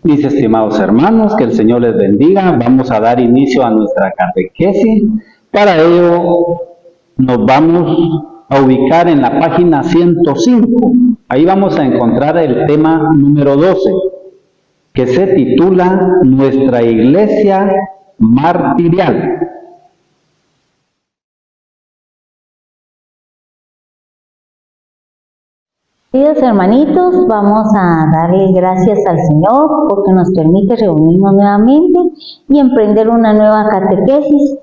Mis estimados hermanos, que el Señor les bendiga. Vamos a dar inicio a nuestra catequesis. Para ello nos vamos a ubicar en la página 105. Ahí vamos a encontrar el tema número 12, que se titula Nuestra Iglesia Martirial. Queridos hermanitos, vamos a darle gracias al Señor porque nos permite reunirnos nuevamente y emprender una nueva catequesis,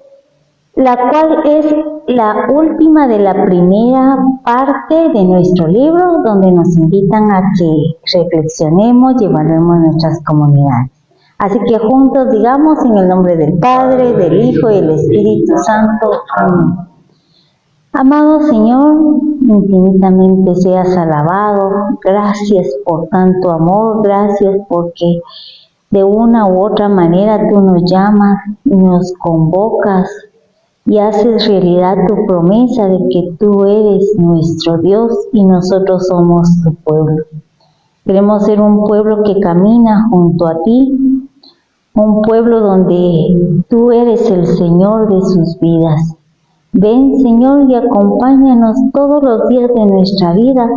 la cual es la última de la primera parte de nuestro libro, donde nos invitan a que reflexionemos y evaluemos nuestras comunidades. Así que juntos digamos en el nombre del Padre, del Hijo y del Espíritu Santo. Amén. Amado Señor, infinitamente seas alabado. Gracias por tanto amor, gracias porque de una u otra manera tú nos llamas, nos convocas y haces realidad tu promesa de que tú eres nuestro Dios y nosotros somos tu pueblo. Queremos ser un pueblo que camina junto a ti, un pueblo donde tú eres el Señor de sus vidas. Ven, Señor, y acompáñanos todos los días de nuestra vida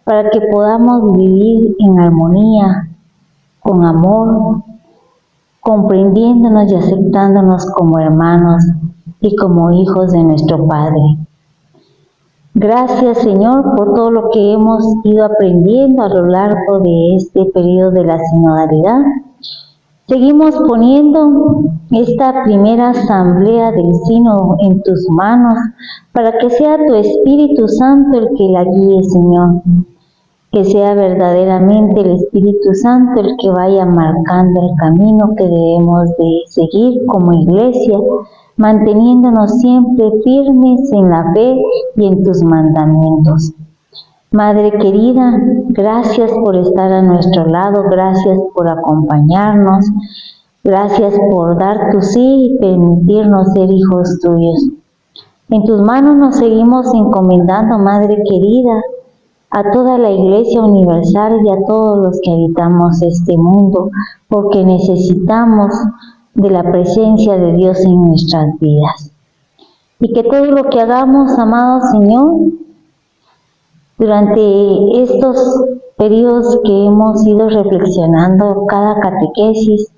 para que podamos vivir en armonía, con amor, comprendiéndonos y aceptándonos como hermanos y como hijos de nuestro Padre. Gracias, Señor, por todo lo que hemos ido aprendiendo a lo largo de este periodo de la sinodalidad. Seguimos poniendo esta primera asamblea del sínodo en tus manos para que sea tu Espíritu Santo el que la guíe, Señor. Que sea verdaderamente el Espíritu Santo el que vaya marcando el camino que debemos de seguir como iglesia, manteniéndonos siempre firmes en la fe y en tus mandamientos. Madre querida, gracias por estar a nuestro lado, gracias por acompañarnos, gracias por dar tu sí y permitirnos ser hijos tuyos. En tus manos nos seguimos encomendando, Madre querida, a toda la Iglesia Universal y a todos los que habitamos este mundo, porque necesitamos de la presencia de Dios en nuestras vidas. Y que todo lo que hagamos, amado Señor, durante estos periodos que hemos ido reflexionando cada catequesis,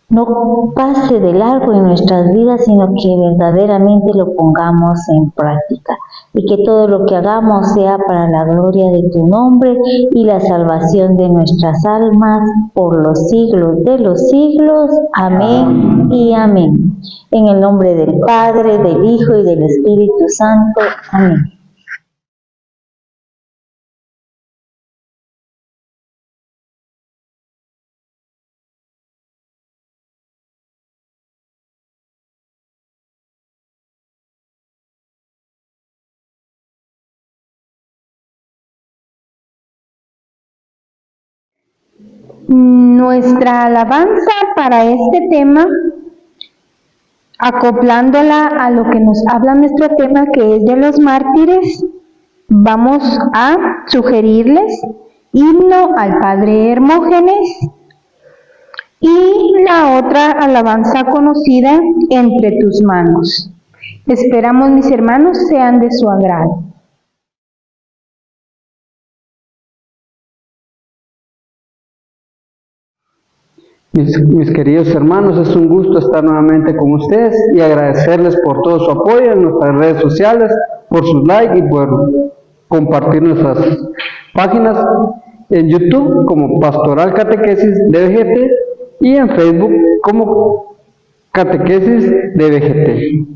no pase de largo en nuestras vidas, sino que verdaderamente lo pongamos en práctica. Y que todo lo que hagamos sea para la gloria de tu nombre y la salvación de nuestras almas por los siglos de los siglos. Amén y amén. En el nombre del Padre, del Hijo y del Espíritu Santo. Amén. Nuestra alabanza para este tema, acoplándola a lo que nos habla nuestro tema, que es de los mártires, vamos a sugerirles himno al Padre Hermógenes y la otra alabanza conocida, Entre tus manos. Esperamos, mis hermanos, sean de su agrado. Mis queridos hermanos, es un gusto estar nuevamente con ustedes y agradecerles por todo su apoyo en nuestras redes sociales, por sus likes y por compartir nuestras páginas en YouTube como Pastoral Catequesis de VGT y en Facebook como Catequesis de VGT.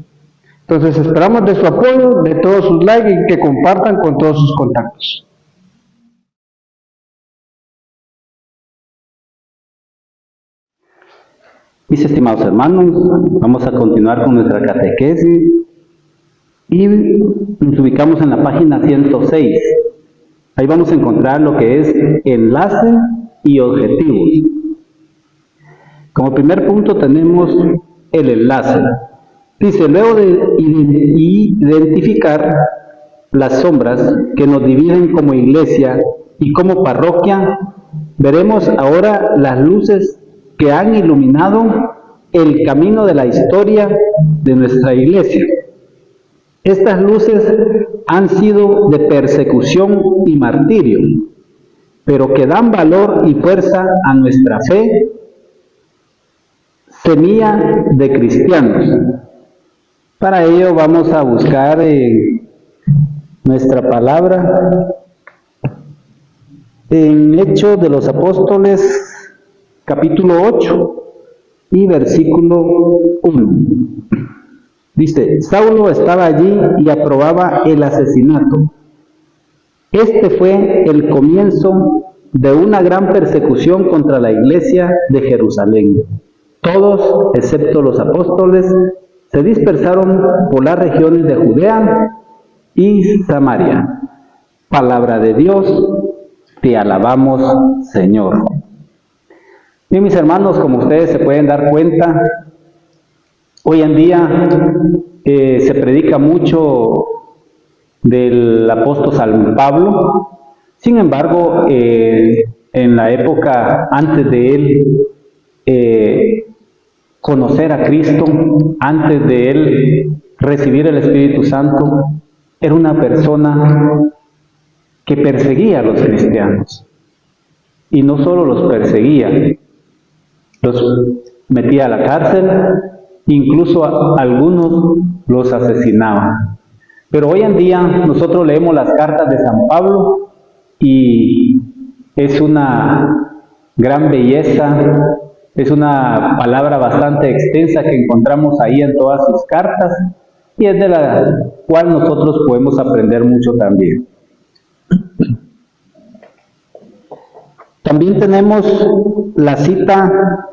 Entonces esperamos de su apoyo, de todos sus likes y que compartan con todos sus contactos. Mis estimados hermanos, vamos a continuar con nuestra catequesis y nos ubicamos en la página 106. Ahí vamos a encontrar lo que es enlace y objetivos. Como primer punto tenemos el enlace. Dice, luego de identificar las sombras que nos dividen como iglesia y como parroquia, veremos ahora las luces que han iluminado el camino de la historia de nuestra iglesia. Estas luces han sido de persecución y martirio, pero que dan valor y fuerza a nuestra fe, semilla de cristianos. Para ello vamos a buscar nuestra palabra en Hechos de los Apóstoles, capítulo 8 y versículo 1. Dice: Saulo estaba allí y aprobaba el asesinato. Este fue el comienzo de una gran persecución contra la iglesia de Jerusalén. Todos, excepto los apóstoles, se dispersaron por las regiones de Judea y Samaria. Palabra de Dios, te alabamos, Señor. Bien, mis hermanos, como ustedes se pueden dar cuenta, hoy en día se predica mucho del apóstol San Pablo. Sin embargo, en la época antes de él conocer a Cristo, antes de él recibir el Espíritu Santo, era una persona que perseguía a los cristianos. Y no solo los perseguía, los metía a la cárcel, incluso algunos los asesinaban. Pero hoy en día nosotros leemos las cartas de San Pablo y es una gran belleza, es una palabra bastante extensa que encontramos ahí en todas sus cartas y es de la cual nosotros podemos aprender mucho también. También tenemos la cita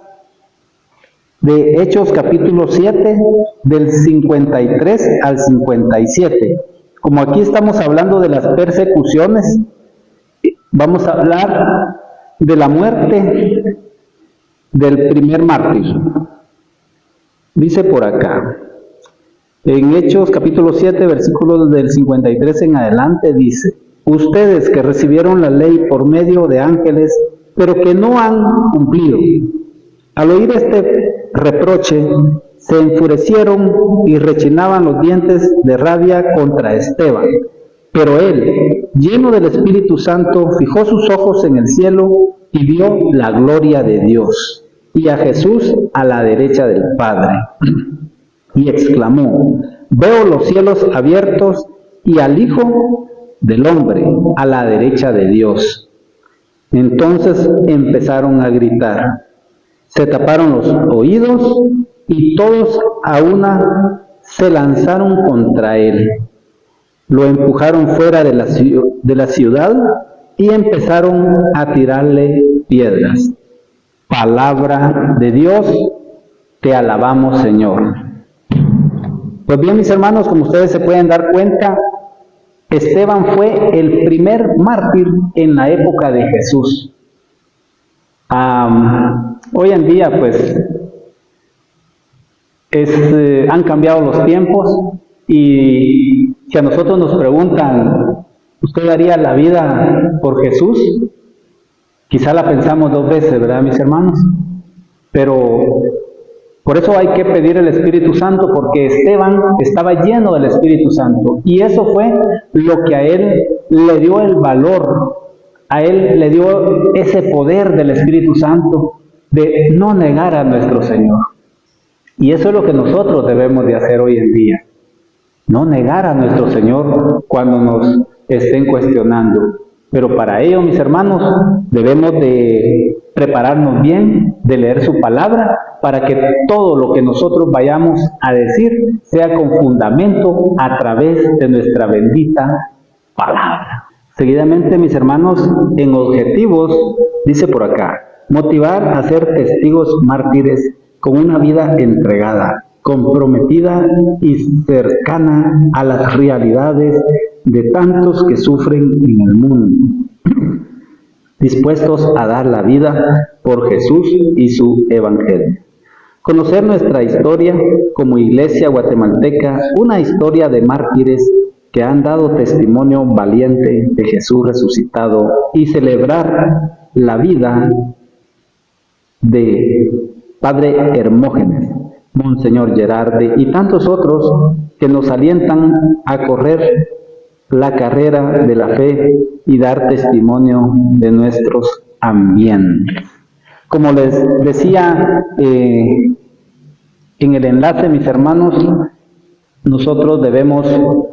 de Hechos capítulo 7, del 53 al 57. Como aquí estamos hablando de las persecuciones, vamos a hablar de la muerte del primer mártir. Dice por acá, en Hechos capítulo 7, versículos del 53 en adelante, dice: ustedes que recibieron la ley por medio de ángeles, pero que no han cumplido. Al oír este reproche, se enfurecieron y rechinaban los dientes de rabia contra Esteban. Pero él, lleno del Espíritu Santo, fijó sus ojos en el cielo y vio la gloria de Dios y a Jesús a la derecha del Padre. Y exclamó: veo los cielos abiertos y al Hijo del Hombre a la derecha de Dios. Entonces empezaron a gritar, se taparon los oídos y todos a una se lanzaron contra él. Lo empujaron fuera de la ciudad y empezaron a tirarle piedras. Palabra de Dios, te alabamos, Señor. Pues bien, mis hermanos, como ustedes se pueden dar cuenta, Esteban fue el primer mártir en la época de Jesús. Hoy en día, pues, han cambiado los tiempos y si a nosotros nos preguntan, ¿usted daría la vida por Jesús? Quizá la pensamos dos veces, ¿verdad, mis hermanos? Pero por eso hay que pedir el Espíritu Santo, porque Esteban estaba lleno del Espíritu Santo y eso fue lo que a él le dio el valor, a él le dio ese poder del Espíritu Santo de no negar a nuestro Señor. Y eso es lo que nosotros debemos de hacer hoy en día, no negar a nuestro Señor cuando nos estén cuestionando. Pero para ello, mis hermanos, debemos de prepararnos bien, de leer su palabra, para que todo lo que nosotros vayamos a decir sea con fundamento a través de nuestra bendita palabra. Seguidamente, mis hermanos, en objetivos, dice por acá, motivar a ser testigos mártires con una vida entregada, comprometida y cercana a las realidades de tantos que sufren en el mundo, dispuestos a dar la vida por Jesús y su Evangelio. Conocer nuestra historia como iglesia guatemalteca, una historia de mártires que han dado testimonio valiente de Jesús resucitado, y celebrar la vida de Padre Hermógenes, Monseñor Gerardi y tantos otros que nos alientan a correr la carrera de la fe y dar testimonio de nuestros ambientes. Como les decía en el enlace, mis hermanos, nosotros debemos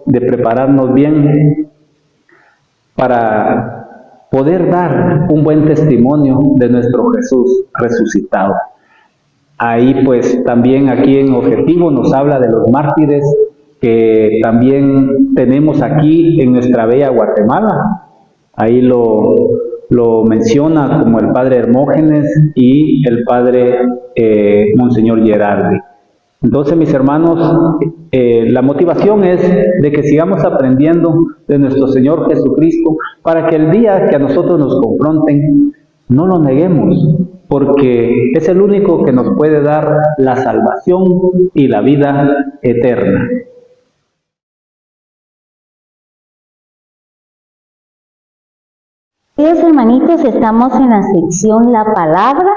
de prepararnos bien para poder dar un buen testimonio de nuestro Jesús resucitado. Ahí pues también aquí en Objetivo nos habla de los mártires que también tenemos aquí en nuestra bella Guatemala. Ahí lo menciona como el Padre Hermógenes y el Padre Monseñor Gerardi. Entonces, mis hermanos, la motivación es de que sigamos aprendiendo de nuestro Señor Jesucristo para que el día que a nosotros nos confronten, no lo neguemos, porque es el único que nos puede dar la salvación y la vida eterna. Queridos hermanitos, estamos en la sección La Palabra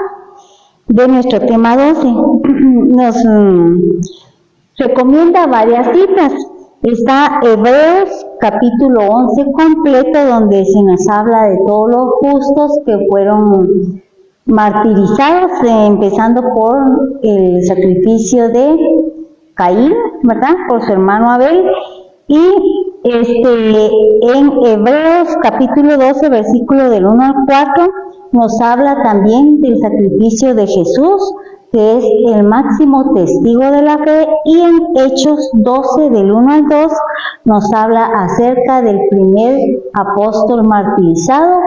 de nuestro tema 12. Nos recomienda varias citas. Está Hebreos capítulo 11 completo, donde se nos habla de todos los justos que fueron martirizados, empezando por el sacrificio de Caín, ¿verdad?, por su hermano Abel. Y en Hebreos capítulo 12, versículo del 1 al 4, nos habla también del sacrificio de Jesús, que es el máximo testigo de la fe, y en Hechos 12, del 1 al 2, nos habla acerca del primer apóstol martirizado,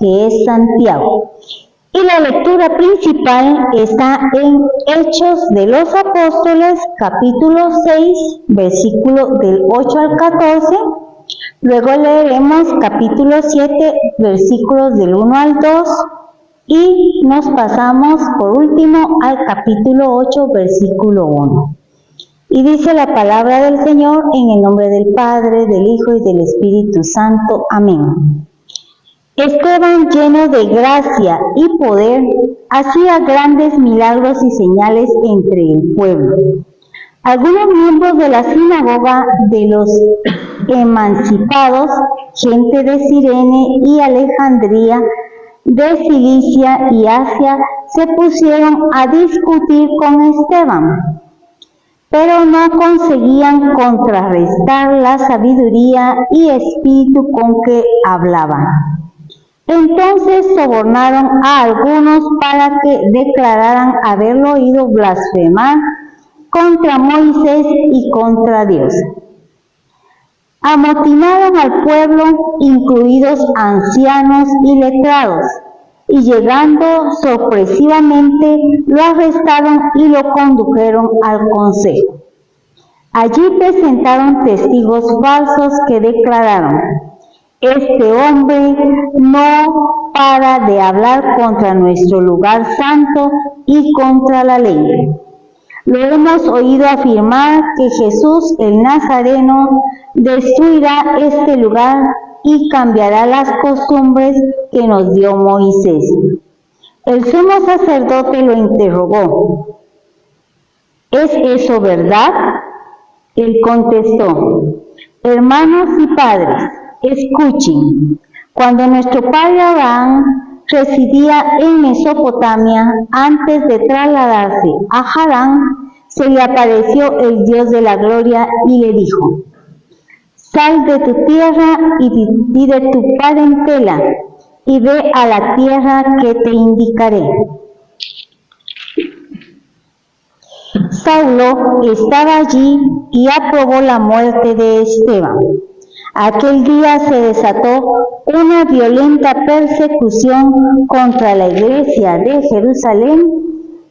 que es Santiago. Y la lectura principal está en Hechos de los Apóstoles, capítulo 6, versículo del 8 al 14. Luego leeremos capítulo 7, versículos del 1 al 2. Y nos pasamos por último al capítulo 8, versículo 1. Y dice la palabra del Señor en el nombre del Padre, del Hijo y del Espíritu Santo. Amén. Esteban, lleno de gracia y poder, hacía grandes milagros y señales entre el pueblo. Algunos miembros de la sinagoga de los emancipados, gente de Cirene y Alejandría, de Cilicia y Asia, se pusieron a discutir con Esteban, pero no conseguían contrarrestar la sabiduría y espíritu con que hablaban. Entonces sobornaron a algunos para que declararan haberlo oído blasfemar contra Moisés y contra Dios. Amotinaron al pueblo, incluidos ancianos y letrados, y llegando sorpresivamente lo arrestaron y lo condujeron al consejo. Allí presentaron testigos falsos que declararon: este hombre no para de hablar contra nuestro lugar santo y contra la ley. Lo hemos oído afirmar que Jesús el Nazareno destruirá este lugar y cambiará las costumbres que nos dio Moisés. El sumo sacerdote lo interrogó: ¿es eso verdad? Él contestó: hermanos y padres, escuchen. Cuando nuestro padre Abraham residía en Mesopotamia, antes de trasladarse a Harán, se le apareció el Dios de la gloria y le dijo: sal de tu tierra y de tu parentela, y ve a la tierra que te indicaré. Saulo estaba allí y aprobó la muerte de Esteban. Aquel día se desató una violenta persecución contra la iglesia de Jerusalén,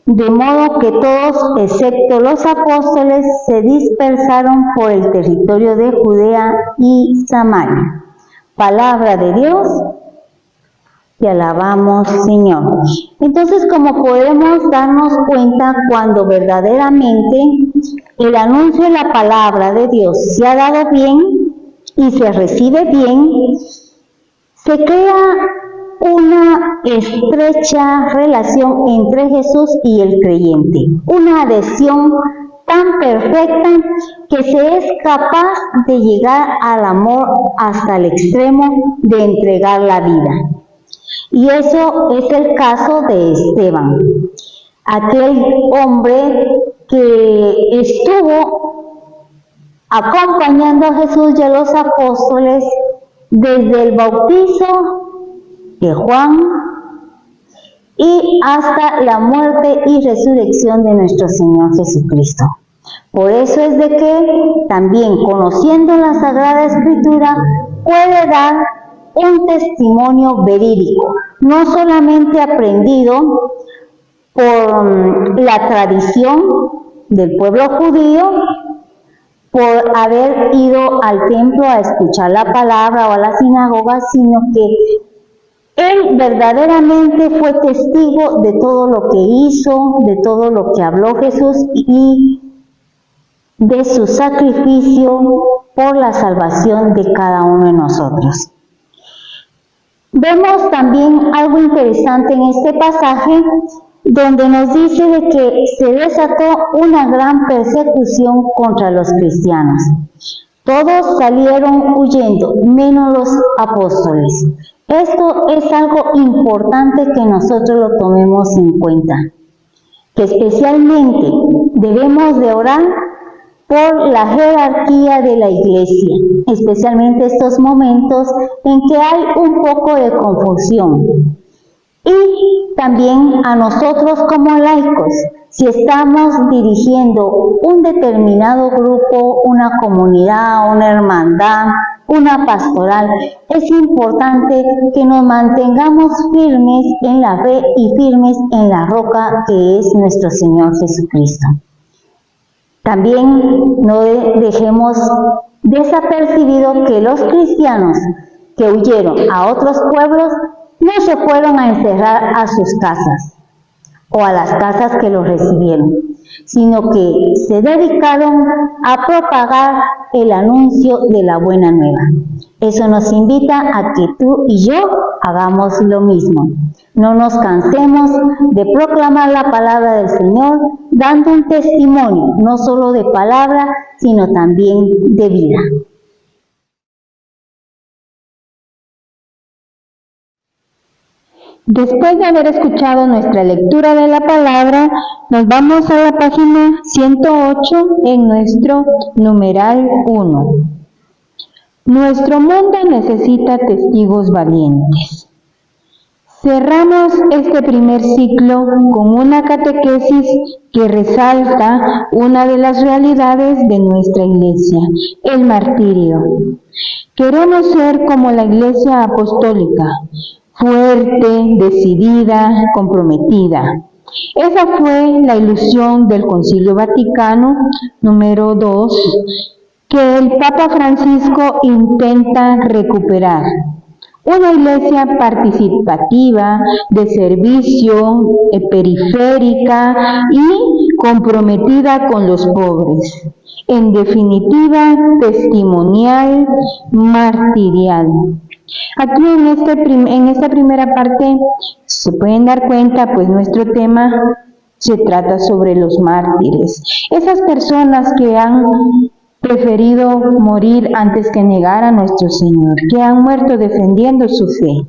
de modo que todos, excepto los apóstoles, se dispersaron por el territorio de Judea y Samaria. Palabra de Dios, te alabamos, Señor. Entonces, como podemos darnos cuenta, cuando verdaderamente el anuncio de la palabra de Dios se ha dado bien y se recibe bien, se crea una estrecha relación entre Jesús y el creyente, una adhesión tan perfecta que se es capaz de llegar al amor hasta el extremo de entregar la vida. Y eso es el caso de Esteban, aquel hombre que estuvo acompañando a Jesús y a los apóstoles desde el bautizo de Juan y hasta la muerte y resurrección de nuestro Señor Jesucristo. Por eso es de que también conociendo la Sagrada Escritura puede dar un testimonio verídico, no solamente aprendido por la tradición del pueblo judío, por haber ido al templo a escuchar la palabra o a la sinagoga, sino que él verdaderamente fue testigo de todo lo que hizo, de todo lo que habló Jesús y de su sacrificio por la salvación de cada uno de nosotros. Vemos también algo interesante en este pasaje, donde nos dice de que se desató una gran persecución contra los cristianos. Todos salieron huyendo, menos los apóstoles. Esto es algo importante que nosotros lo tomemos en cuenta, que especialmente debemos de orar por la jerarquía de la iglesia, especialmente estos momentos en que hay un poco de confusión. Y también a nosotros como laicos, si estamos dirigiendo un determinado grupo, una comunidad, una hermandad, una pastoral, es importante que nos mantengamos firmes en la fe y firmes en la roca que es nuestro Señor Jesucristo. También no dejemos desapercibido que los cristianos que huyeron a otros pueblos no se fueron a encerrar a sus casas o a las casas que los recibieron, sino que se dedicaron a propagar el anuncio de la buena nueva. Eso nos invita a que tú y yo hagamos lo mismo. No nos cansemos de proclamar la palabra del Señor, dando un testimonio, no solo de palabra, sino también de vida. Después de haber escuchado nuestra lectura de la palabra, nos vamos a la página 108 en nuestro numeral 1. Nuestro mundo necesita testigos valientes. Cerramos este primer ciclo con una catequesis que resalta una de las realidades de nuestra iglesia, el martirio. Queremos ser como la iglesia apostólica, fuerte, decidida, comprometida. Esa fue la ilusión del Concilio Vaticano número 2, que el Papa Francisco intenta recuperar. Una iglesia participativa, de servicio, periférica y comprometida con los pobres. En definitiva, testimonial, martirial. Aquí en esta primera parte se pueden dar cuenta, pues nuestro tema se trata sobre los mártires. Esas personas que han preferido morir antes que negar a nuestro Señor, que han muerto defendiendo su fe,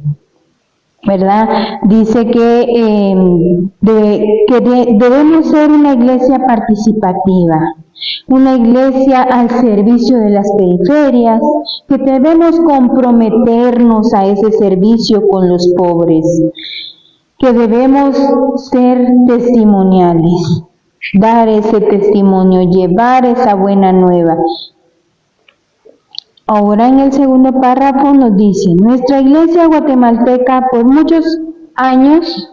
¿verdad? Dice que debemos ser una iglesia participativa, una iglesia al servicio de las periferias, que debemos comprometernos a ese servicio con los pobres, que debemos ser testimoniales, dar ese testimonio, llevar esa buena nueva. Ahora en el segundo párrafo nos dice: nuestra iglesia guatemalteca por muchos años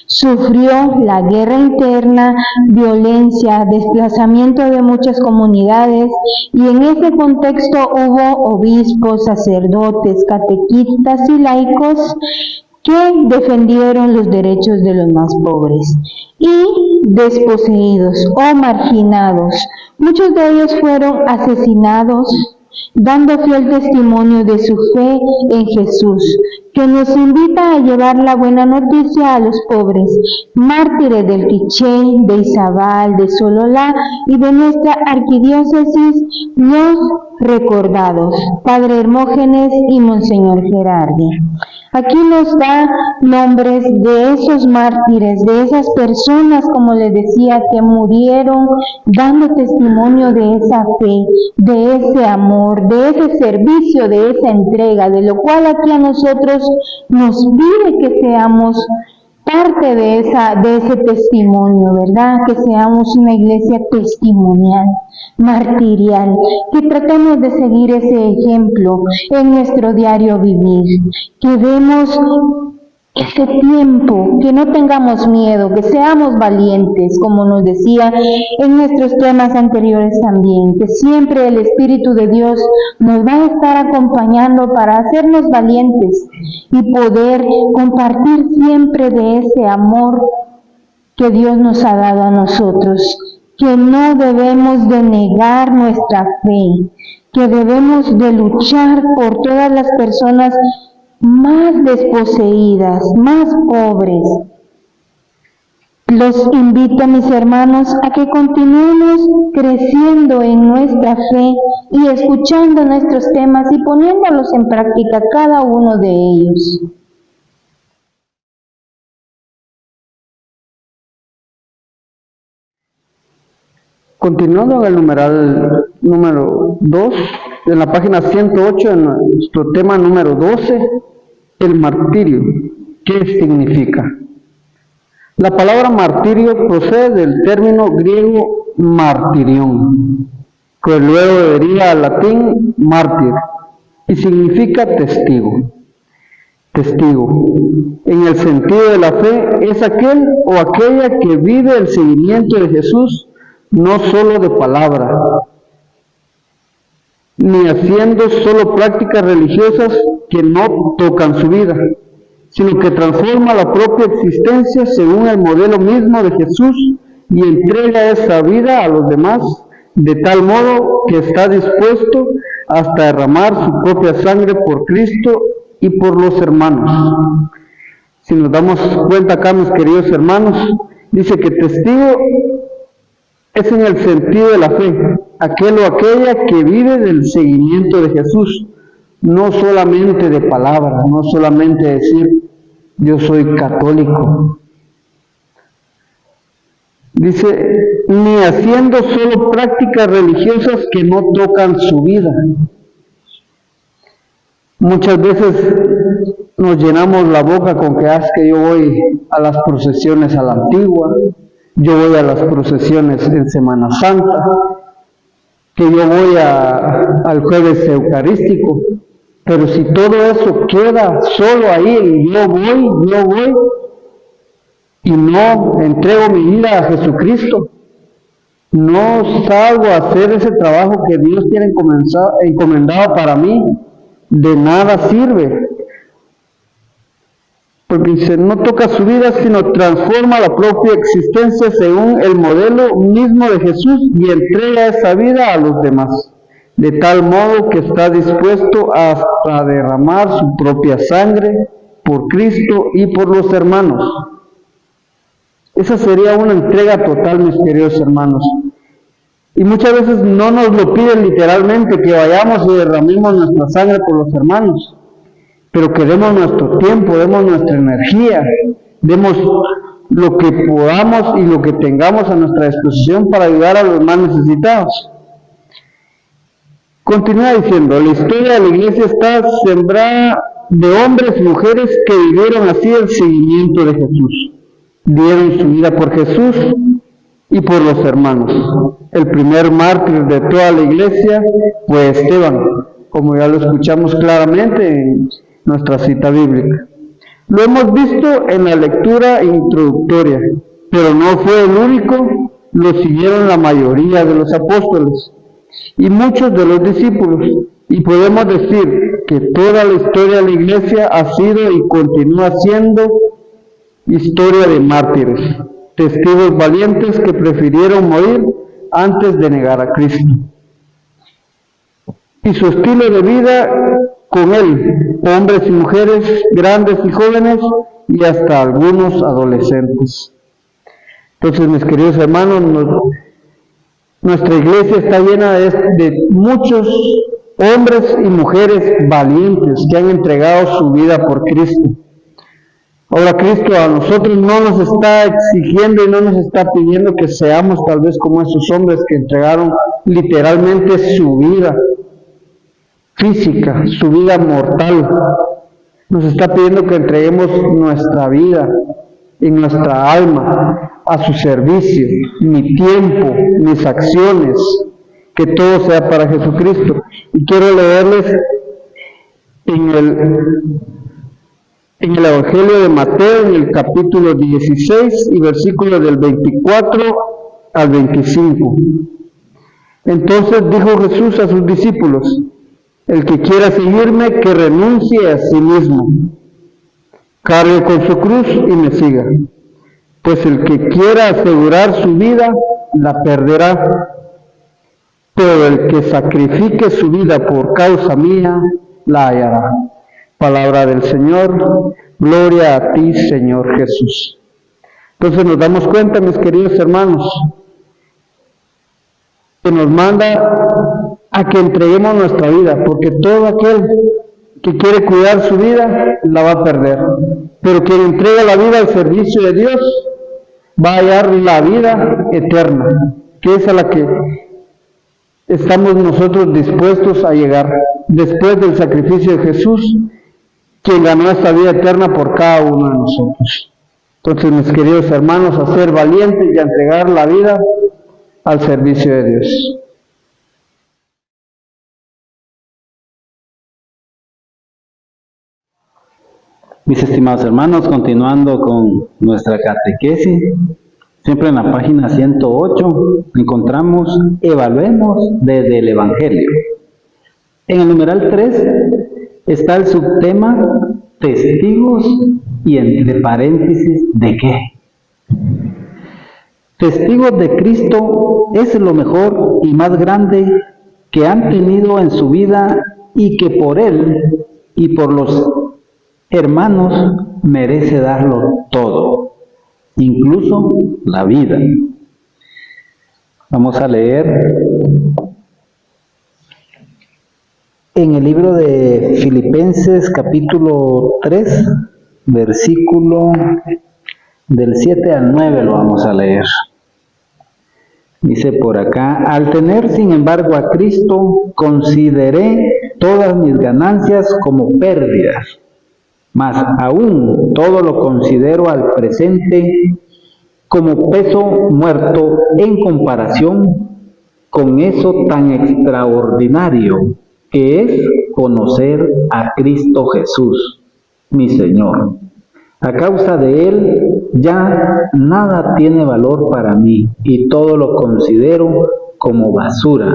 sufrió la guerra interna, violencia, desplazamiento de muchas comunidades, y en ese contexto hubo obispos, sacerdotes, catequistas y laicos que defendieron los derechos de los más pobres y desposeídos o marginados. Muchos de ellos fueron asesinados, dando fiel testimonio de su fe en Jesús, que nos invita a llevar la buena noticia a los pobres, mártires del Quiché, de Izabal, de Sololá y de nuestra arquidiócesis, los recordados, Padre Hermógenes y Monseñor Gerardi. Aquí nos da nombres de esos mártires, de esas personas, como les decía, que murieron dando testimonio de esa fe, de ese amor, de ese servicio, de esa entrega, de lo cual aquí a nosotros nos pide que seamos parte de ese testimonio, ¿verdad? Que seamos una iglesia testimonial, martirial, que tratemos de seguir ese ejemplo en nuestro diario vivir, que demos ese tiempo, que no tengamos miedo, que seamos valientes, como nos decía en nuestros temas anteriores también, que siempre el Espíritu de Dios nos va a estar acompañando para hacernos valientes y poder compartir siempre de ese amor que Dios nos ha dado a nosotros, que no debemos de negar nuestra fe, que debemos de luchar por todas las personas más desposeídas, más pobres. Los invito, mis hermanos, a que continuemos creciendo en nuestra fe y escuchando nuestros temas y poniéndolos en práctica cada uno de ellos. Continuando en el numeral número 2, en la página 108, en nuestro tema número 12, el martirio. ¿Qué significa? La palabra martirio procede del término griego martirión, que luego deriva al latín mártir, y significa testigo. Testigo, en el sentido de la fe, es aquel o aquella que vive el seguimiento de Jesús, no solo de palabra, ni haciendo solo prácticas religiosas que no tocan su vida, sino que transforma la propia existencia según el modelo mismo de Jesús y entrega esa vida a los demás de tal modo que está dispuesto hasta derramar su propia sangre por Cristo y por los hermanos. Si nos damos cuenta acá, mis queridos hermanos, dice que testigo es en el sentido de la fe, aquel o aquella que vive del seguimiento de Jesús, no solamente de palabra, no solamente decir yo soy católico. Dice, ni haciendo solo prácticas religiosas que no tocan su vida. Muchas veces nos llenamos la boca con que es que yo voy a las procesiones a la antigua, yo voy a las procesiones en Semana Santa, que yo voy al jueves eucarístico, pero si todo eso queda solo ahí, yo voy, y no entrego mi vida a Jesucristo, no salgo a hacer ese trabajo que Dios tiene encomendado para mí, de nada sirve. Porque dice, no toca su vida, sino transforma la propia existencia según el modelo mismo de Jesús y entrega esa vida a los demás, de tal modo que está dispuesto hasta derramar su propia sangre por Cristo y por los hermanos. Esa sería una entrega total, mis queridos hermanos. Y muchas veces no nos lo piden literalmente, que vayamos y derramemos nuestra sangre por los hermanos, pero que demos nuestro tiempo, demos nuestra energía, demos lo que podamos y lo que tengamos a nuestra disposición para ayudar a los más necesitados. Continúa diciendo, la historia de la iglesia está sembrada de hombres y mujeres que vivieron así el seguimiento de Jesús, dieron su vida por Jesús y por los hermanos. El primer mártir de toda la iglesia fue Esteban, como ya lo escuchamos claramente en nuestra cita bíblica. Lo hemos visto en la lectura introductoria, pero no fue el único, lo siguieron la mayoría de los apóstoles y muchos de los discípulos, y podemos decir que toda la historia de la iglesia ha sido y continúa siendo historia de mártires, testigos valientes que prefirieron morir antes de negar a Cristo. Y su estilo de vida con él hombres y mujeres, grandes y jóvenes, y hasta algunos adolescentes. Entonces, mis queridos hermanos, nuestra iglesia está llena de muchos hombres y mujeres valientes que han entregado su vida por Cristo. Ahora Cristo a nosotros no nos está exigiendo y no nos está pidiendo que seamos tal vez como esos hombres que entregaron literalmente su vida física, su vida mortal. Nos está pidiendo que entreguemos nuestra vida y nuestra alma a su servicio, mi tiempo, mis acciones, que todo sea para Jesucristo. Y quiero leerles en el Evangelio de Mateo, en el capítulo 16 y versículos del 24 al 25. Entonces dijo Jesús a sus discípulos: el que quiera seguirme, que renuncie a sí mismo, cargue con su cruz y me siga. Pues el que quiera asegurar su vida, la perderá, pero el que sacrifique su vida por causa mía, la hallará. Palabra del Señor, gloria a ti, Señor Jesús. Entonces nos damos cuenta, mis queridos hermanos, que nos manda a que entreguemos nuestra vida, porque todo aquel que quiere cuidar su vida, la va a perder. Pero quien entrega la vida al servicio de Dios, va a hallar la vida eterna, que es a la que estamos nosotros dispuestos a llegar, después del sacrificio de Jesús, quien ganó esta vida eterna por cada uno de nosotros. Entonces, mis queridos hermanos, a ser valientes y a entregar la vida al servicio de Dios. Mis estimados hermanos, continuando con nuestra catequesis, siempre en la página 108 encontramos evaluemos desde el Evangelio. En el numeral 3 está el subtema testigos y entre paréntesis ¿de qué? Testigos de Cristo es lo mejor y más grande que han tenido en su vida y que por Él y por los hermanos merece darlo todo, incluso la vida. Vamos a leer en el libro de Filipenses capítulo 3, versículo del 7 al 9 lo vamos a leer. Dice por acá: al tener sin embargo a Cristo, consideré todas mis ganancias como pérdidas, mas aún todo lo considero al presente como peso muerto en comparación con eso tan extraordinario que es conocer a Cristo Jesús, mi Señor. A causa de Él ya nada tiene valor para mí y todo lo considero como basura,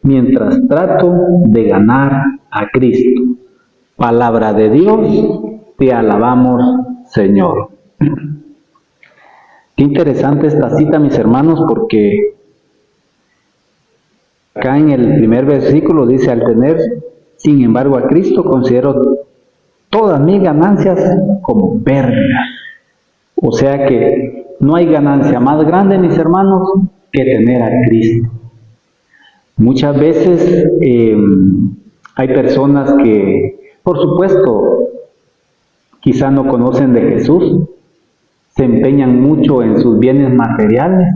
mientras trato de ganar a Cristo. Palabra de Dios, te alabamos, Señor. Qué interesante esta cita, mis hermanos, porque acá en el primer versículo dice: al tener sin embargo a Cristo, considero todas mis ganancias como pérdidas. O sea que no hay ganancia más grande, mis hermanos, que tener a Cristo. Muchas veces hay personas que, por supuesto, quizá no conocen de Jesús, se empeñan mucho en sus bienes materiales,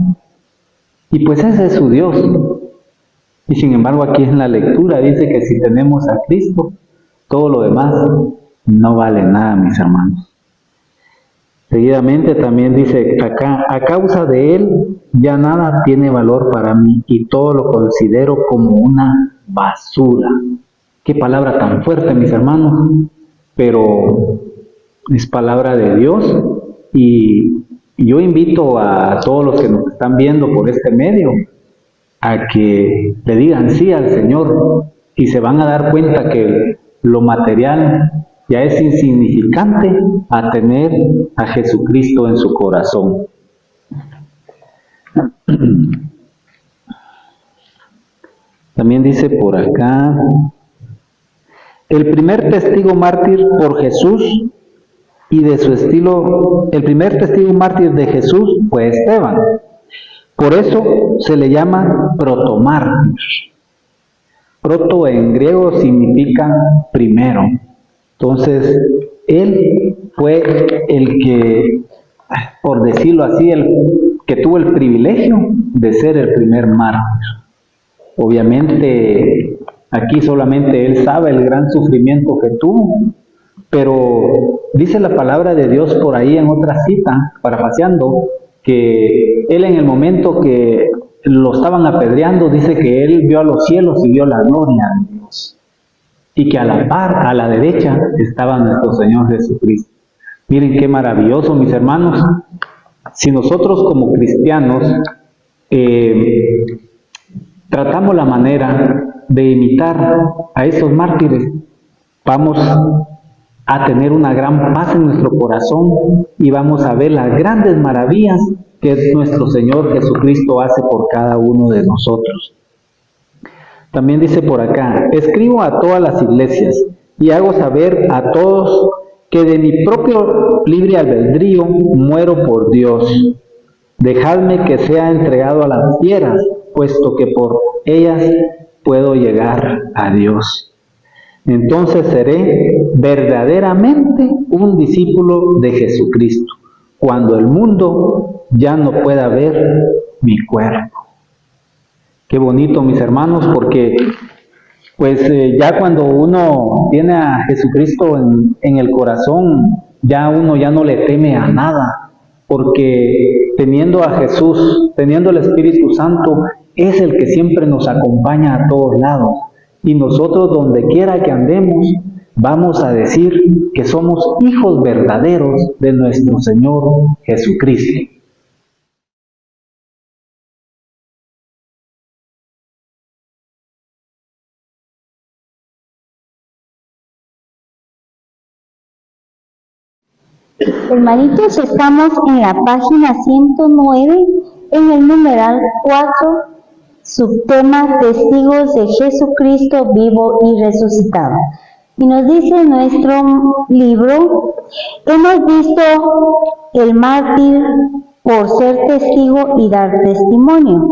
y pues ese es su Dios. Y sin embargo, aquí en la lectura dice que si tenemos a Cristo, todo lo demás no vale nada, mis hermanos. Seguidamente también dice acá: a causa de Él ya nada tiene valor para mí y todo lo considero como una basura. Qué palabra tan fuerte, mis hermanos, pero es palabra de Dios, y yo invito a todos los que nos están viendo por este medio a que le digan sí al Señor, y se van a dar cuenta que lo material ya es insignificante a tener a Jesucristo en su corazón. También dice por acá: El primer testigo mártir por Jesús y de su estilo, el primer testigo mártir de Jesús fue Esteban. Por eso se le llama protomártir. Proto en griego significa primero. Entonces, él fue el que, por decirlo así, el que tuvo el privilegio de ser el primer mártir. Obviamente, aquí solamente él sabe el gran sufrimiento que tuvo, pero dice la palabra de Dios por ahí en otra cita, parafaseando, que él en el momento que lo estaban apedreando, dice que él vio a los cielos y vio la gloria de Dios. Y que a la par, a la derecha, estaba nuestro Señor Jesucristo. Miren qué maravilloso, mis hermanos. Si nosotros como cristianos tratamos la manera de imitar a esos mártires, vamos a tener una gran paz en nuestro corazón y vamos a ver las grandes maravillas que nuestro Señor Jesucristo hace por cada uno de nosotros. También dice por acá: escribo a todas las iglesias y hago saber a todos que de mi propio libre albedrío muero por Dios. Dejadme que sea entregado a las fieras, puesto que por ellas puedo llegar a Dios. Entonces seré verdaderamente un discípulo de Jesucristo, cuando el mundo ya no pueda ver mi cuerpo. Qué bonito, mis hermanos, porque pues ya cuando uno tiene a Jesucristo en el corazón, ya uno ya no le teme a nada, porque teniendo a Jesús, teniendo el Espíritu Santo, es el que siempre nos acompaña a todos lados. Y nosotros, donde quiera que andemos, vamos a decir que somos hijos verdaderos de nuestro Señor Jesucristo. Hermanitos, estamos en la página 109, en el numeral 4, subtema Testigos de Jesucristo vivo y resucitado. Y nos dice nuestro libro: hemos visto el mártir por ser testigo y dar testimonio,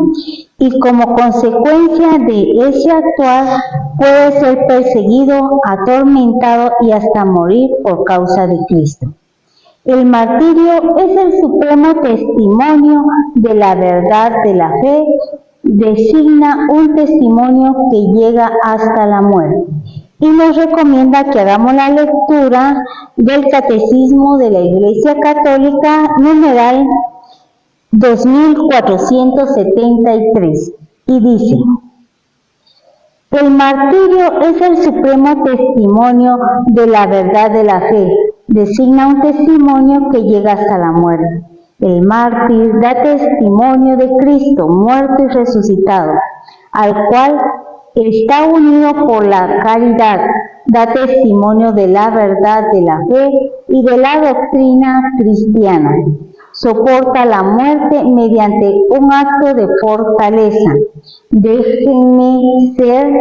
y como consecuencia de ese actuar puede ser perseguido, atormentado y hasta morir por causa de Cristo. El martirio es el supremo testimonio de la verdad de la fe, designa un testimonio que llega hasta la muerte, y nos recomienda que hagamos la lectura del Catecismo de la Iglesia Católica, numeral 2473, y dice: el martirio es el supremo testimonio de la verdad de la fe, designa un testimonio que llega hasta la muerte. El mártir da testimonio de Cristo, muerto y resucitado, al cual está unido por la caridad, da testimonio de la verdad de la fe y de la doctrina cristiana. Soporta la muerte mediante un acto de fortaleza. Déjenme ser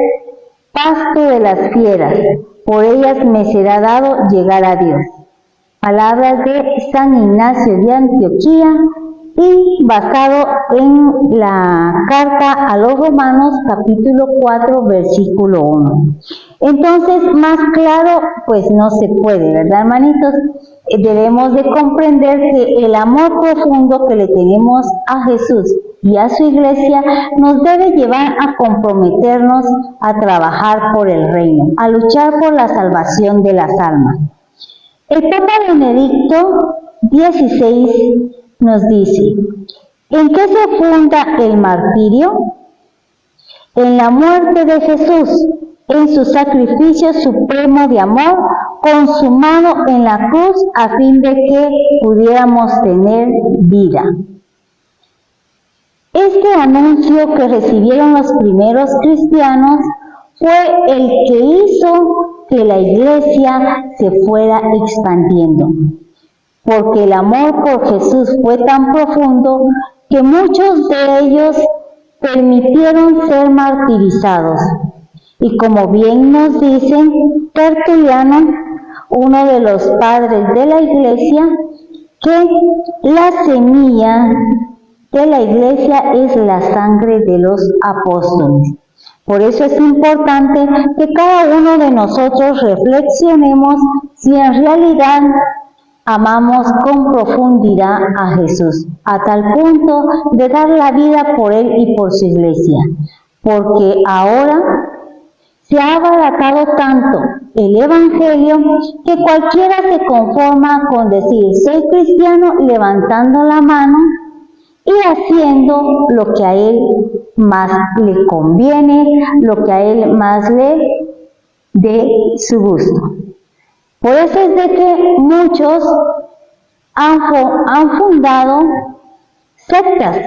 pasto de las fieras, por ellas me será dado llegar a Dios. Palabras de San Ignacio de Antioquía, y basado en la carta a los Romanos, capítulo 4, versículo 1. Entonces, más claro, pues no se puede, ¿verdad, hermanitos? Debemos de comprender que el amor profundo que le tenemos a Jesús y a su iglesia nos debe llevar a comprometernos a trabajar por el reino, a luchar por la salvación de las almas. El Papa Benedicto XVI nos dice: ¿en qué se funda el martirio? En la muerte de Jesús, en su sacrificio supremo de amor, consumado en la cruz a fin de que pudiéramos tener vida. Este anuncio que recibieron los primeros cristianos fue el que hizo que la iglesia se fuera expandiendo, porque el amor por Jesús fue tan profundo que muchos de ellos permitieron ser martirizados. Y como bien nos dicen Tertuliano, uno de los padres de la Iglesia, que la semilla de la Iglesia es la sangre de los apóstoles. Por eso es importante que cada uno de nosotros reflexionemos si en realidad amamos con profundidad a Jesús, a tal punto de dar la vida por Él y por su Iglesia. Porque ahora se ha abaratado tanto el Evangelio que cualquiera se conforma con decir soy cristiano levantando la mano y haciendo lo que a él más le conviene, lo que a él más le dé su gusto. Por eso es de que muchos han fundado sectas,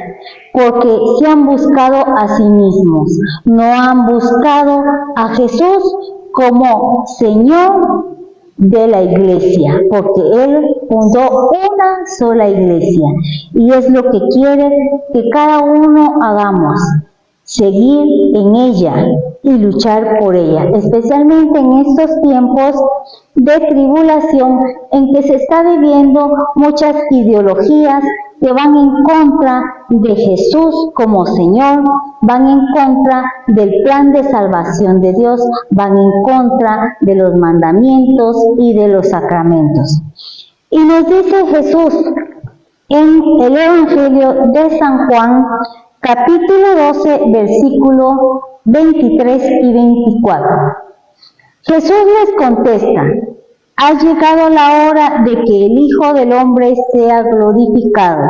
porque se han buscado a sí mismos, no han buscado a Jesús como Señor de la Iglesia, porque Él fundó una sola Iglesia, y es lo que quiere que cada uno hagamos, seguir en ella y luchar por ella, especialmente en estos tiempos de tribulación en que se está viviendo muchas ideologías que van en contra de Jesús como Señor, van en contra del plan de salvación de Dios, van en contra de los mandamientos y de los sacramentos. Y nos dice Jesús en el Evangelio de San Juan, capítulo 12, versículo 23 y 24. Jesús les contesta: ha llegado la hora de que el Hijo del Hombre sea glorificado.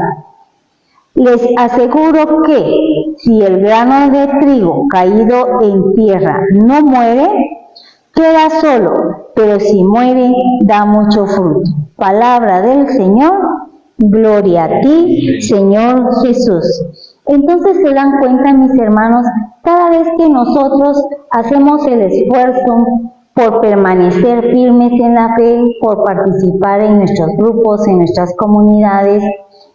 Les aseguro que si el grano de trigo caído en tierra no muere, queda solo, pero si muere, da mucho fruto. Palabra del Señor, gloria a ti, Señor Jesús. Entonces se dan cuenta, mis hermanos, cada vez que nosotros hacemos el esfuerzo por permanecer firmes en la fe, por participar en nuestros grupos, en nuestras comunidades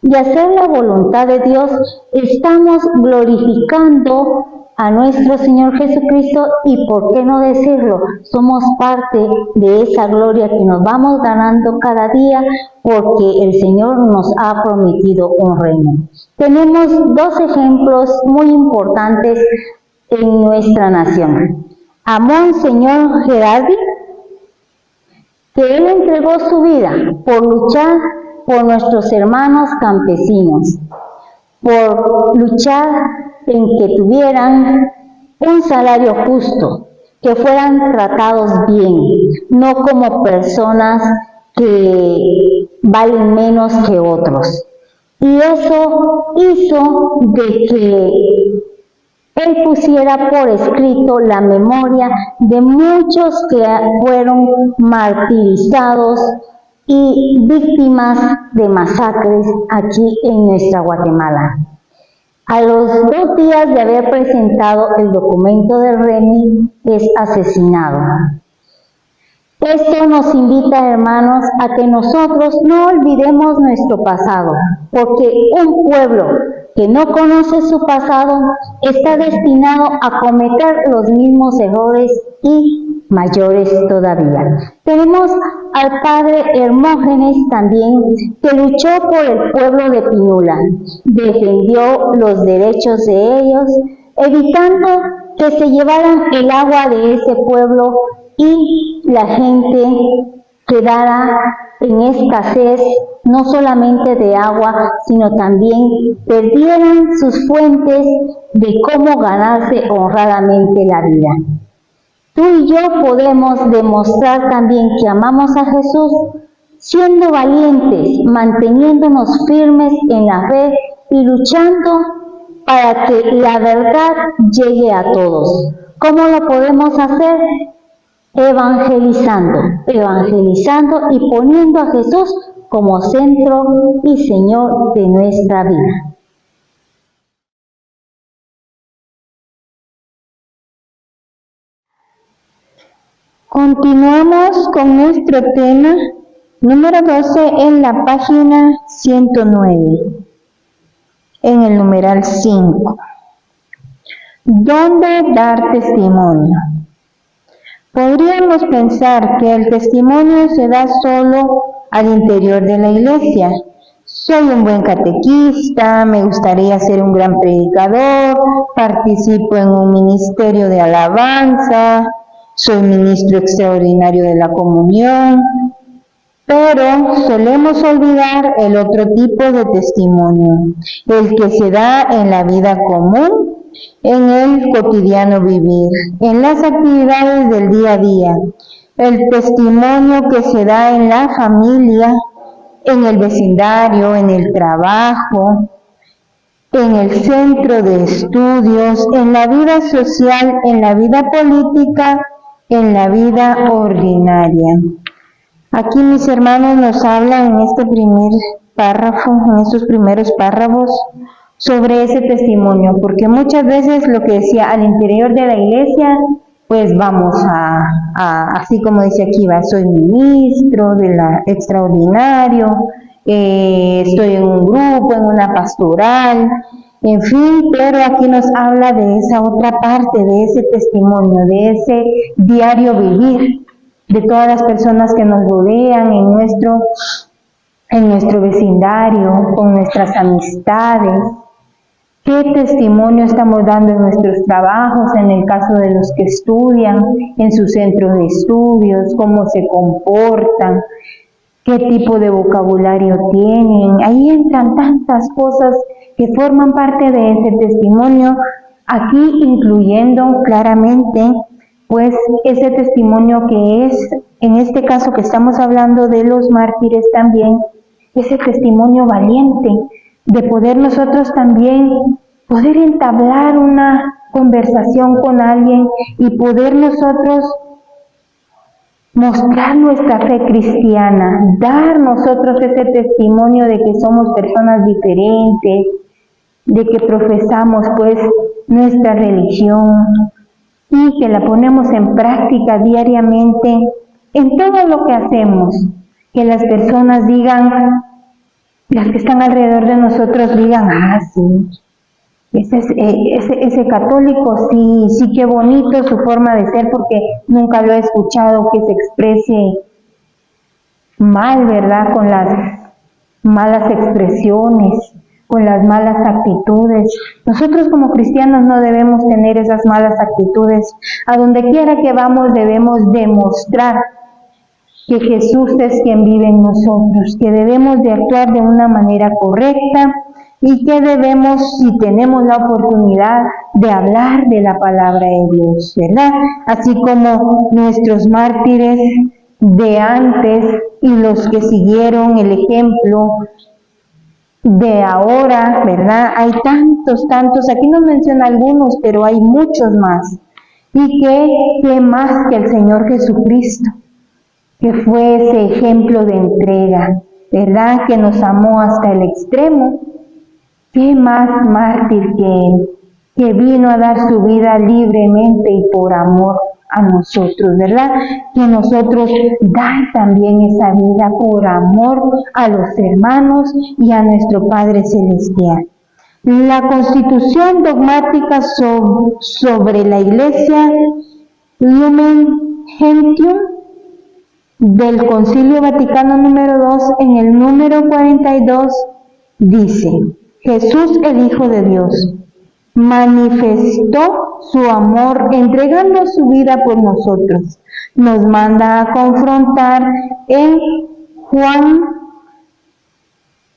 y hacer la voluntad de Dios, estamos glorificando a nuestro Señor Jesucristo y, ¿por qué no decirlo? Somos parte de esa gloria que nos vamos ganando cada día porque el Señor nos ha prometido un reino. Tenemos dos ejemplos muy importantes en nuestra nación. A Monseñor Gerardi, que él entregó su vida por luchar por nuestros hermanos campesinos, por luchar en que tuvieran un salario justo, que fueran tratados bien, no como personas que valen menos que otros. Y eso hizo de que él pusiera por escrito la memoria de muchos que fueron martirizados y víctimas de masacres aquí en nuestra Guatemala. A los 2 días de haber presentado el documento del REMI, es asesinado. Esto nos invita, hermanos, a que nosotros no olvidemos nuestro pasado, porque un pueblo que no conoce su pasado está destinado a cometer los mismos errores y mayores todavía. Tenemos al padre Hermógenes también, que luchó por el pueblo de Pinula, defendió los derechos de ellos, evitando que se llevaran el agua de ese pueblo y la gente quedara en escasez, no solamente de agua, sino también perdieran sus fuentes de cómo ganarse honradamente la vida. Tú y yo podemos demostrar también que amamos a Jesús siendo valientes, manteniéndonos firmes en la fe y luchando para que la verdad llegue a todos. ¿Cómo lo podemos hacer? Evangelizando y poniendo a Jesús como centro y Señor de nuestra vida. Continuamos con nuestro tema número 12 en la página 109, en el numeral 5. ¿Dónde dar testimonio? Podríamos pensar que el testimonio se da solo al interior de la iglesia. Soy un buen catequista, me gustaría ser un gran predicador, participo en un ministerio de alabanza, soy ministro extraordinario de la comunión, pero solemos olvidar el otro tipo de testimonio, el que se da en la vida común, en el cotidiano vivir, en las actividades del día a día, el testimonio que se da en la familia, en el vecindario, en el trabajo, en el centro de estudios, en la vida social, en la vida política, en la vida ordinaria. Aquí mis hermanos nos hablan en este primer párrafo, en estos primeros párrafos, sobre ese testimonio, porque muchas veces lo que decía al interior de la iglesia, pues vamos así como dice aquí, soy ministro de la extraordinario, estoy en un grupo, en una pastoral, en fin, pero aquí nos habla de esa otra parte, de ese testimonio, de ese diario vivir, de todas las personas que nos rodean en nuestro vecindario, con nuestras amistades. ¿Qué testimonio estamos dando en nuestros trabajos, en el caso de los que estudian, en sus centros de estudios, cómo se comportan, qué tipo de vocabulario tienen? Ahí entran tantas cosas que forman parte de ese testimonio, aquí incluyendo claramente pues ese testimonio que es, en este caso que estamos hablando de los mártires también, ese testimonio valiente, de poder nosotros también poder entablar una conversación con alguien y poder nosotros mostrar nuestra fe cristiana, dar nosotros ese testimonio de que somos personas diferentes, de que profesamos pues nuestra religión y que la ponemos en práctica diariamente en todo lo que hacemos, que las personas digan, las que están alrededor de nosotros digan, sí, ese católico, sí, qué bonito su forma de ser, porque nunca lo he escuchado que se exprese mal, ¿verdad? Con las malas expresiones, con las malas actitudes. Nosotros como cristianos no debemos tener esas malas actitudes. A donde quiera que vamos debemos demostrar que Jesús es quien vive en nosotros, que debemos de actuar de una manera correcta y que debemos, si tenemos la oportunidad, de hablar de la palabra de Dios, ¿verdad? Así como nuestros mártires de antes y los que siguieron el ejemplo de ahora, ¿verdad? Hay tantos, aquí nos menciona algunos, pero hay muchos más. Y que más que el Señor Jesucristo, que fue ese ejemplo de entrega, ¿verdad? Que nos amó hasta el extremo. ¿Qué más mártir que Él, que vino a dar su vida libremente y por amor a nosotros, ¿verdad? Que nosotros dar también esa vida por amor a los hermanos y a nuestro Padre Celestial. La Constitución dogmática sobre la Iglesia Lumen Gentium del Concilio Vaticano número 2, en el número 42, dice: Jesús, el Hijo de Dios, manifestó su amor entregando su vida por nosotros. Nos manda a confrontar en Juan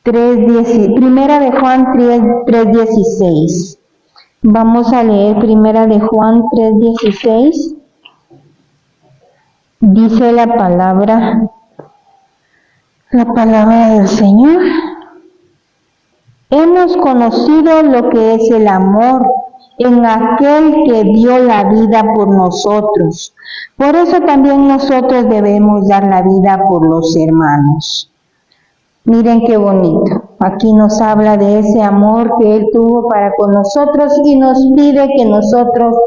3:16, Primera de Juan 3:16. Vamos a leer Primera de Juan 3:16. Dice la palabra del Señor. Hemos conocido lo que es el amor en aquel que dio la vida por nosotros. Por eso también nosotros debemos dar la vida por los hermanos. Miren qué bonito. Aquí nos habla de ese amor que Él tuvo para con nosotros y nos pide que nosotros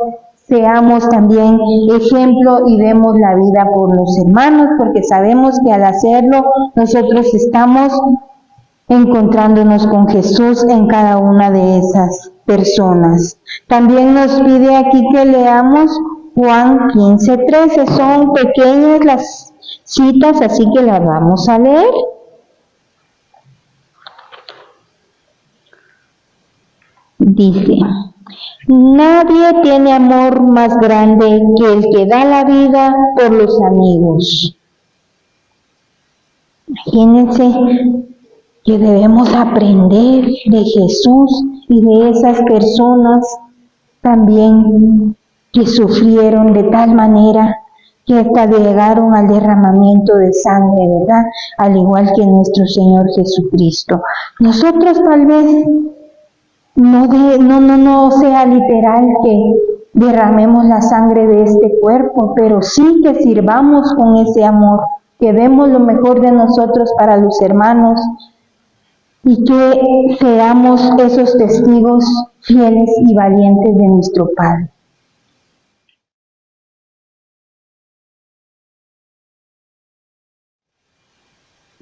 seamos también ejemplo y demos la vida por los hermanos, porque sabemos que al hacerlo nosotros estamos encontrándonos con Jesús en cada una de esas personas. También nos pide aquí que leamos Juan 15:13. Son pequeñas las citas, así que las vamos a leer. Dice: nadie tiene amor más grande que el que da la vida por los amigos. Imagínense que debemos aprender de Jesús y de esas personas también que sufrieron de tal manera que hasta llegaron al derramamiento de sangre, ¿verdad? Al igual que nuestro Señor Jesucristo. Nosotros tal vez no sea literal que derramemos la sangre de este cuerpo, pero sí que sirvamos con ese amor, que demos lo mejor de nosotros para los hermanos y que seamos esos testigos fieles y valientes de nuestro Padre.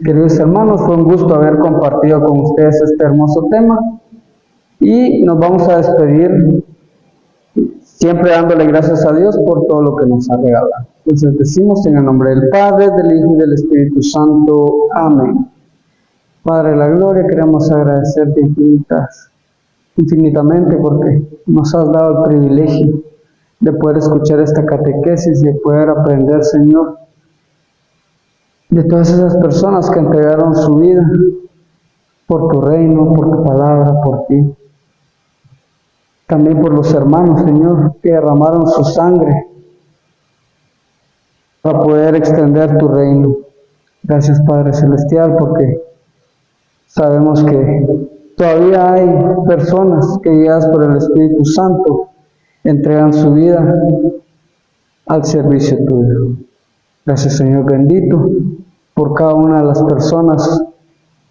Queridos hermanos, fue un gusto haber compartido con ustedes este hermoso tema y nos vamos a despedir siempre dándole gracias a Dios por todo lo que nos ha regalado. Entonces decimos en el nombre del Padre, del Hijo y del Espíritu Santo. Amén. Padre de la gloria, queremos agradecerte infinitamente porque nos has dado el privilegio de poder escuchar esta catequesis y de poder aprender, Señor, de todas esas personas que entregaron su vida por tu reino, por tu palabra, por ti. También por los hermanos, Señor, que derramaron su sangre para poder extender tu reino. Gracias, Padre Celestial, porque sabemos que todavía hay personas que, guiadas por el Espíritu Santo, entregan su vida al servicio tuyo. Gracias, Señor bendito, por cada una de las personas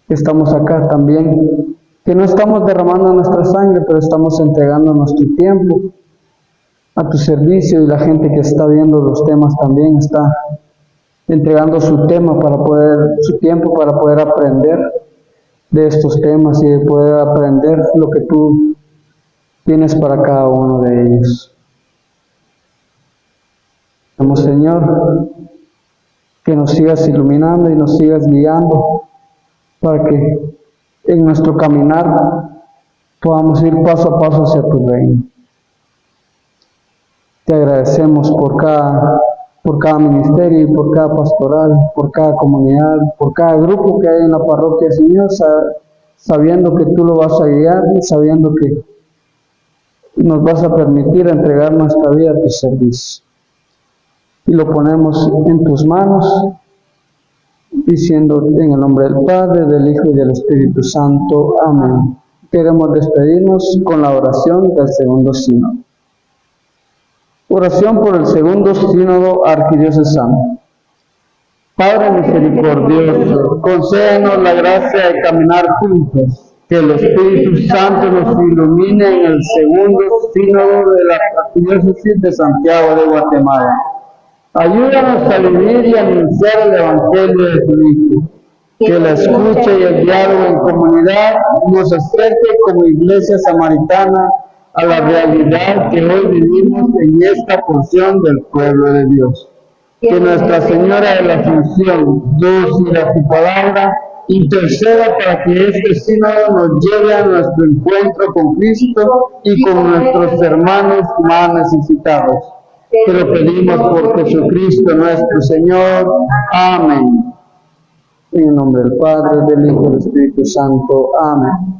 que estamos acá también, que no estamos derramando nuestra sangre, pero estamos entregando nuestro tiempo a tu servicio, y la gente que está viendo los temas también está entregando su tiempo para poder aprender de estos temas y de poder aprender lo que tú tienes para cada uno de ellos. Como Señor, que nos sigas iluminando y nos sigas guiando para que en nuestro caminar podamos ir paso a paso hacia tu reino. Te agradecemos por cada ministerio y por cada pastoral, por cada comunidad, por cada grupo que hay en la parroquia, Señor, sabiendo que tú lo vas a guiar y sabiendo que nos vas a permitir entregar nuestra vida a tu servicio. Y lo ponemos en tus manos, diciendo en el nombre del Padre, del Hijo y del Espíritu Santo. Amén. Queremos despedirnos con la oración del segundo sínodo. Oración por el segundo sínodo arquidiocesano. Padre misericordioso, concédenos la gracia de caminar juntos, que el Espíritu Santo nos ilumine en el segundo sínodo de la Arquidiócesis de Santiago de Guatemala. Ayúdanos a vivir y anunciar el Evangelio de tu Hijo, que la escucha y el diálogo en comunidad nos acerque como iglesia samaritana a la realidad que hoy vivimos en esta porción del pueblo de Dios. Que Nuestra Señora de la Asunción, dócil a tu palabra, interceda para que este sínodo nos lleve a nuestro encuentro con Cristo y con nuestros hermanos más necesitados. Te lo pedimos por Jesucristo nuestro Señor. Amén. En el nombre del Padre, del Hijo y del Espíritu Santo. Amén.